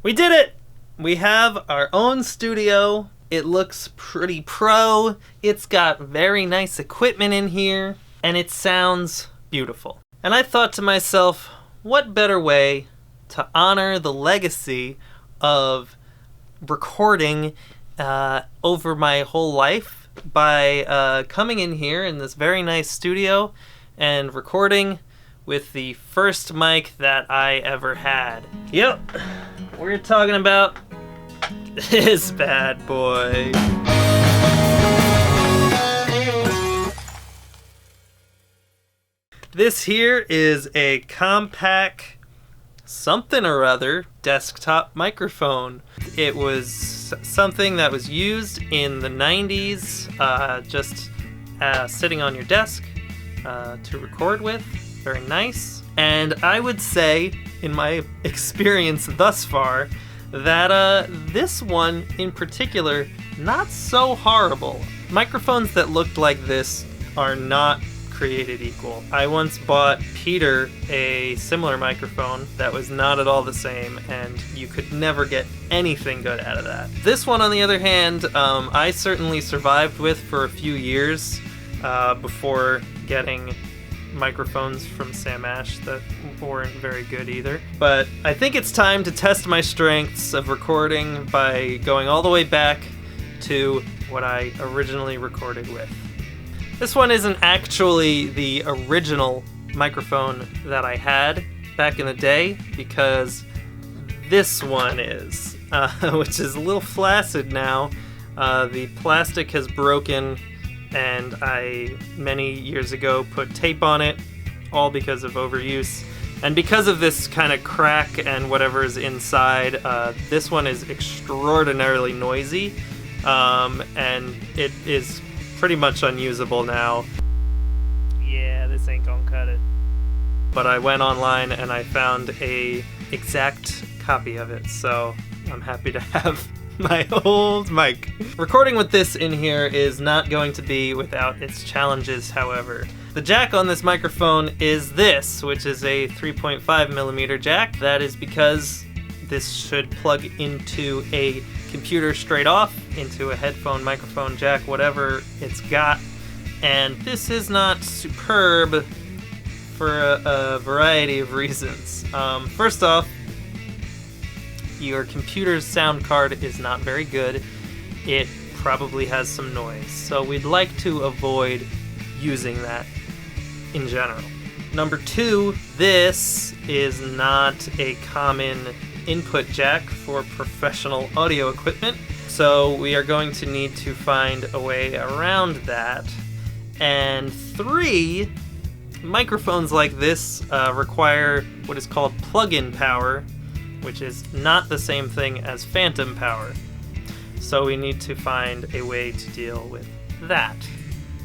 We did it! We have our own studio. It looks pretty pro. It's got very nice equipment in here, and it sounds beautiful. And I thought to myself, what better way to honor the legacy of recording over my whole life by coming in here in this very nice studio and recording with the first mic that I ever had. Yep, we're talking about this bad boy. This here is a Compaq something or other desktop microphone. It was something that was used in the 90s, just sitting on your desk to record with. Very nice. And I would say, in my experience thus far, that this one in particular, not so horrible. Microphones that looked like this are not created equal. I once bought Peter a similar microphone that was not at all the same, and you could never get anything good out of that. This one, on the other hand, I certainly survived with for a few years before getting microphones from Sam Ash that weren't very good either. But I think it's time to test my strengths of recording by going all the way back to what I originally recorded with. This one isn't actually the original microphone that I had back in the day, because this one is, which is a little flaccid now. The plastic has broken, and I, many years ago, put tape on it, all because of overuse. And because of this kind of crack and whatever is inside, this one is extraordinarily noisy, and it is pretty much unusable now. Yeah, this ain't gonna cut it. But I went online and I found a exact copy of it, so I'm happy to have my old mic. Recording with this in here is not going to be without its challenges, however. The jack on this microphone is this, which is a 3.5mm jack. That is because this should plug into a computer straight off, into a headphone, microphone, jack, whatever it's got. And this is not superb for a variety of reasons. First off, your computer's sound card is not very good. It probably has some noise, so we'd like to avoid using that in general. Number two, this is not a common input jack for professional audio equipment, so we are going to need to find a way around that. And three, microphones like this require what is called plug-in power, which is not the same thing as phantom power. So we need to find a way to deal with that.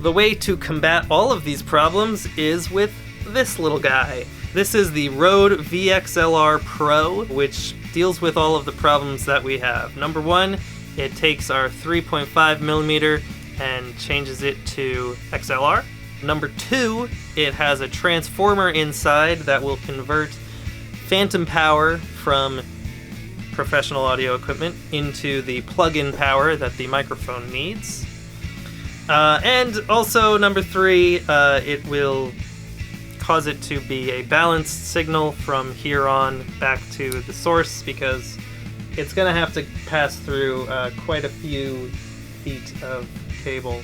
The way to combat all of these problems is with this little guy. This is the Rode VXLR Pro, which deals with all of the problems that we have. Number one, it takes our 3.5mm and changes it to XLR. Number two, it has a transformer inside that will convert phantom power from professional audio equipment into the plug-in power that the microphone needs. And also, number three, it will cause it to be a balanced signal from here on back to the source, because it's going to have to pass through quite a few feet of cable.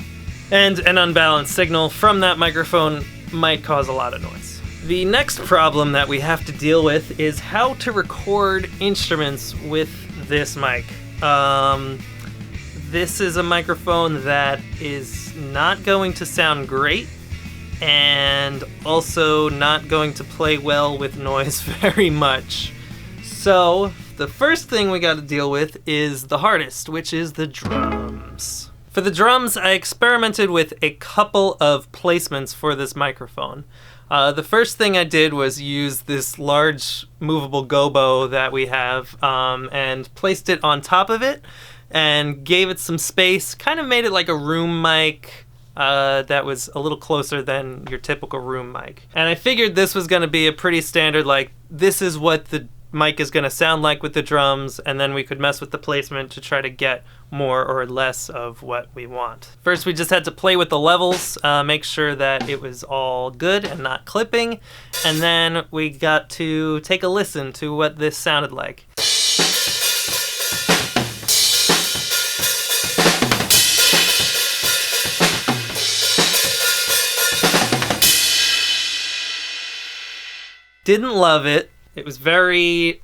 And an unbalanced signal from that microphone might cause a lot of noise. The next problem that we have to deal with is how to record instruments with this mic. This is a microphone that is not going to sound great, and also not going to play well with noise very much. So the first thing we got to deal with is the hardest, which is the drums. For the drums, I experimented with a couple of placements for this microphone. The first thing I did was use this large movable gobo that we have, and placed it on top of it and gave it some space, kind of made it like a room mic that was a little closer than your typical room mic. And I figured this was going to be a pretty standard, like, this is what the mic is going to sound like with the drums, and then we could mess with the placement to try to get more or less of what we want. First, we just had to play with the levels, make sure that it was all good and not clipping, and then we got to take a listen to what this sounded like. Didn't love it. It was very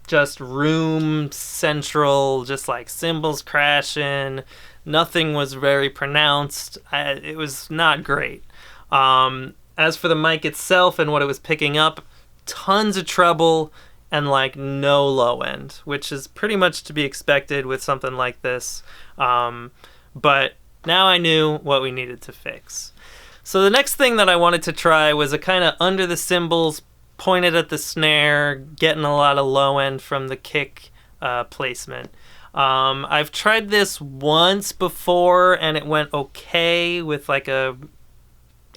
just room central, just like cymbals crashing. Nothing was very pronounced. It was not great. As for the mic itself and what it was picking up, tons of treble and like no low end, which is pretty much to be expected with something like this. But now I knew what we needed to fix. So the next thing that I wanted to try was a kind of under the cymbals, pointed at the snare, getting a lot of low end from the kick placement. I've tried this once before and it went okay with like I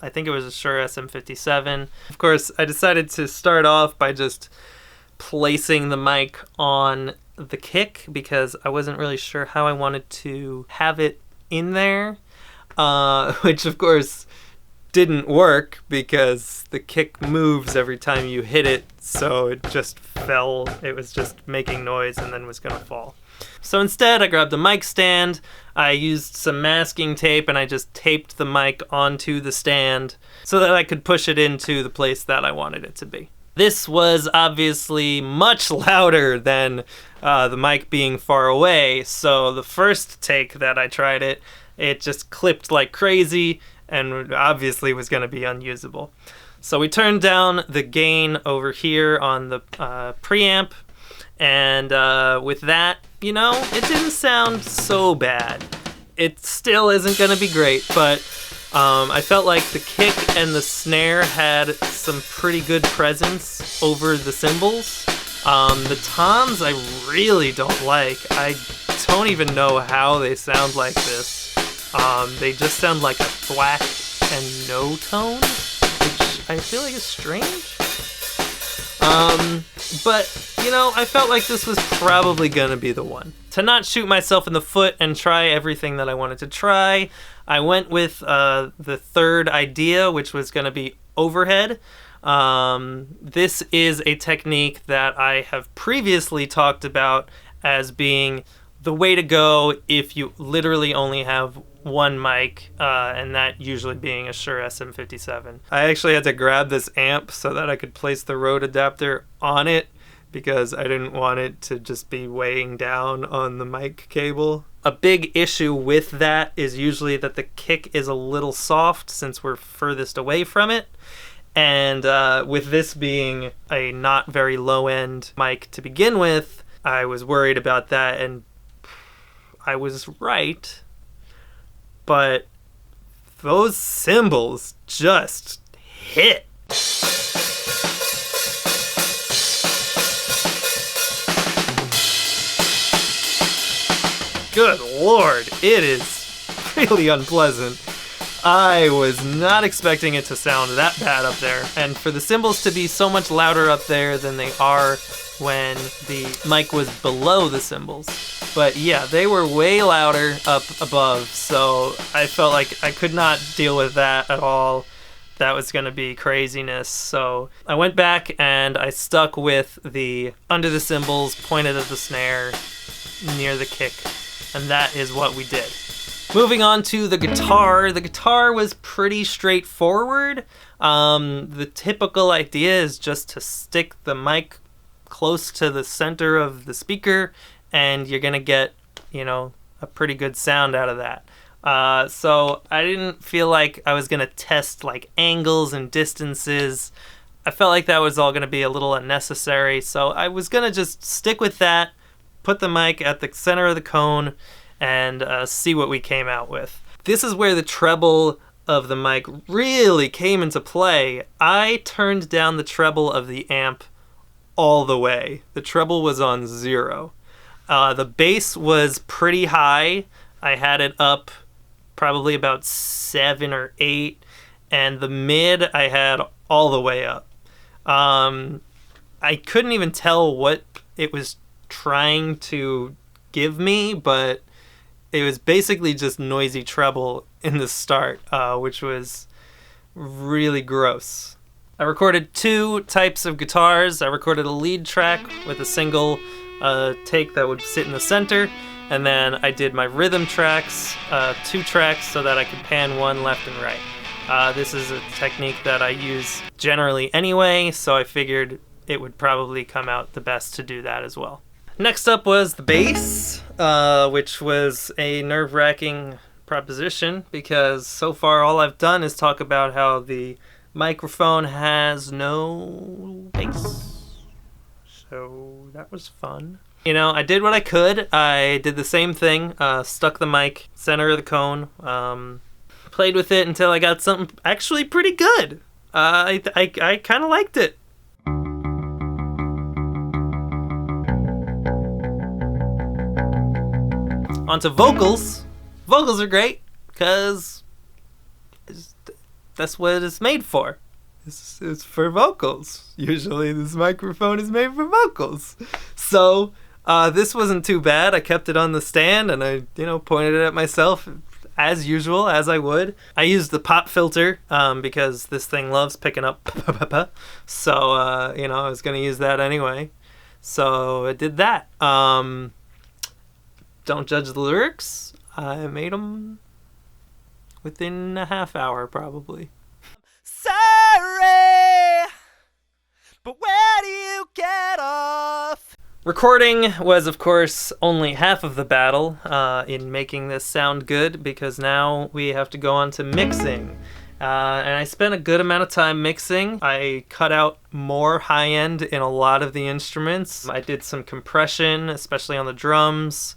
think it was a Shure SM57. Of course, I decided to start off by just placing the mic on the kick because I wasn't really sure how I wanted to have it in there, which of course didn't work because the kick moves every time you hit it, so it just fell. It was just making noise and then was gonna fall. So instead, I grabbed a mic stand, I used some masking tape, and I just taped the mic onto the stand so that I could push it into the place that I wanted it to be. This was obviously much louder than the mic being far away, so the first take that I tried it just clipped like crazy, and obviously was going to be unusable. So we turned down the gain over here on the preamp, and with that, you know, it didn't sound so bad. It still isn't going to be great, but I felt like the kick and the snare had some pretty good presence over the cymbals. The toms I really don't like. I don't even know how they sound like this. They just sound like a thwack and no tone, which I feel like is strange. But, you know, I felt like this was probably gonna be the one. To not shoot myself in the foot and try everything that I wanted to try, I went with the third idea, which was gonna be overhead. This is a technique that I have previously talked about as being the way to go if you literally only have one mic, and that usually being a Shure SM57. I actually had to grab this amp so that I could place the Rode adapter on it because I didn't want it to just be weighing down on the mic cable. A big issue with that is usually that the kick is a little soft since we're furthest away from it. And with this being a not very low-end mic to begin with, I was worried about that, and I was right. But those cymbals just hit. Good Lord, it is really unpleasant. I was not expecting it to sound that bad up there, and for the cymbals to be so much louder up there than they are when the mic was below the cymbals. But yeah, they were way louder up above, so I felt like I could not deal with that at all. That was going to be craziness. So I went back and I stuck with the under the cymbals, pointed at the snare, near the kick, and that is what we did. Moving on to the guitar. The guitar was pretty straightforward. The typical idea is just to stick the mic close to the center of the speaker, and you're gonna get, you know, a pretty good sound out of that. So I didn't feel like I was gonna test like angles and distances. I felt like that was all gonna be a little unnecessary, so I was gonna just stick with that, put the mic at the center of the cone, and see what we came out with. This is where the treble of the mic really came into play. I turned down the treble of the amp all the way. The treble was on 0. The bass was pretty high. I had it up probably about 7 or 8, and the mid I had all the way up. I couldn't even tell what it was trying to give me, but it was basically just noisy treble in the start, which was really gross. I recorded 2 types of guitars. I recorded a lead track with a single take that would sit in the center, and then I did my rhythm tracks, 2 tracks, so that I could pan one left and right. This is a technique that I use generally anyway, so I figured it would probably come out the best to do that as well. Next up was the bass, which was a nerve-wracking proposition because so far all I've done is talk about how the microphone has no bass. So that was fun. You know, I did what I could. I did the same thing, stuck the mic center of the cone, played with it until I got something actually pretty good. I kind of liked it. Onto vocals. Vocals are great because that's what it's made for. It's for vocals. Usually this microphone is made for vocals. So this wasn't too bad. I kept it on the stand and I, pointed it at myself as usual, as I would. I used the pop filter because this thing loves picking up so, I was going to use that anyway. So I did that. Don't judge the lyrics. I made them within a half hour, probably. Sorry, but where do you get off? Recording was, of course, only half of the battle in making this sound good, because now we have to go on to mixing. And I spent a good amount of time mixing. I cut out more high end in a lot of the instruments. I did some compression, especially on the drums.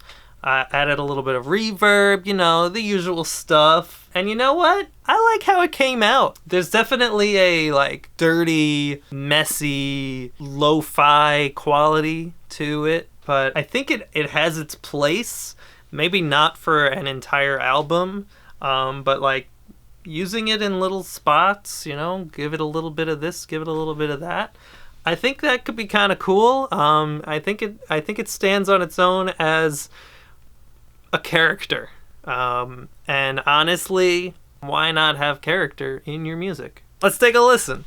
I added a little bit of reverb, the usual stuff. And you know what? I like how it came out. There's definitely a dirty, messy, lo-fi quality to it, but I think it has its place. Maybe not for an entire album, but using it in little spots, give it a little bit of this, give it a little bit of that. I think that could be kind of cool. I think it stands on its own as a character. And honestly, why not have character in your music? Let's take a listen.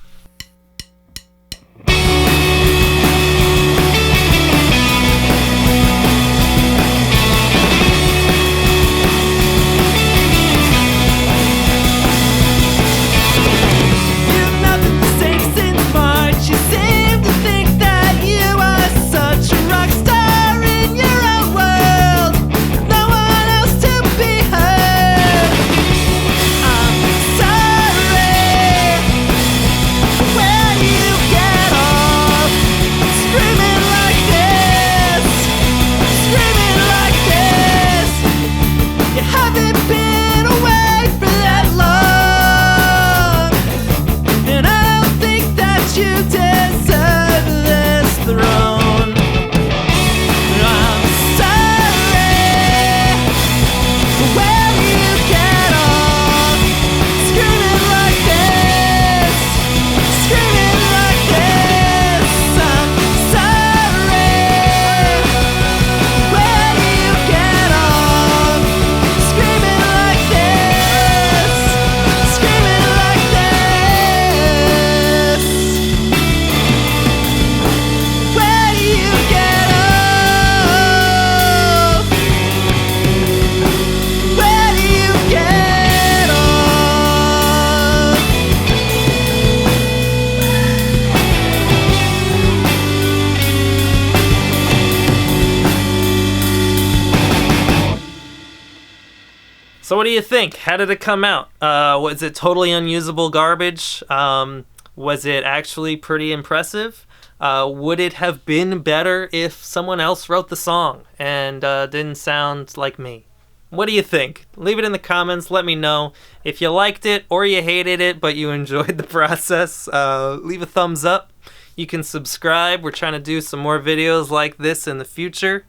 So what do you think? How did it come out? Was it totally unusable garbage? Was it actually pretty impressive? Would it have been better if someone else wrote the song and didn't sound like me? What do you think? Leave it in the comments. Let me know. If you liked it or you hated it, but you enjoyed the process, leave a thumbs up. You can subscribe. We're trying to do some more videos like this in the future.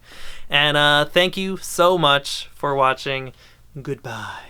And thank you so much for watching. Goodbye.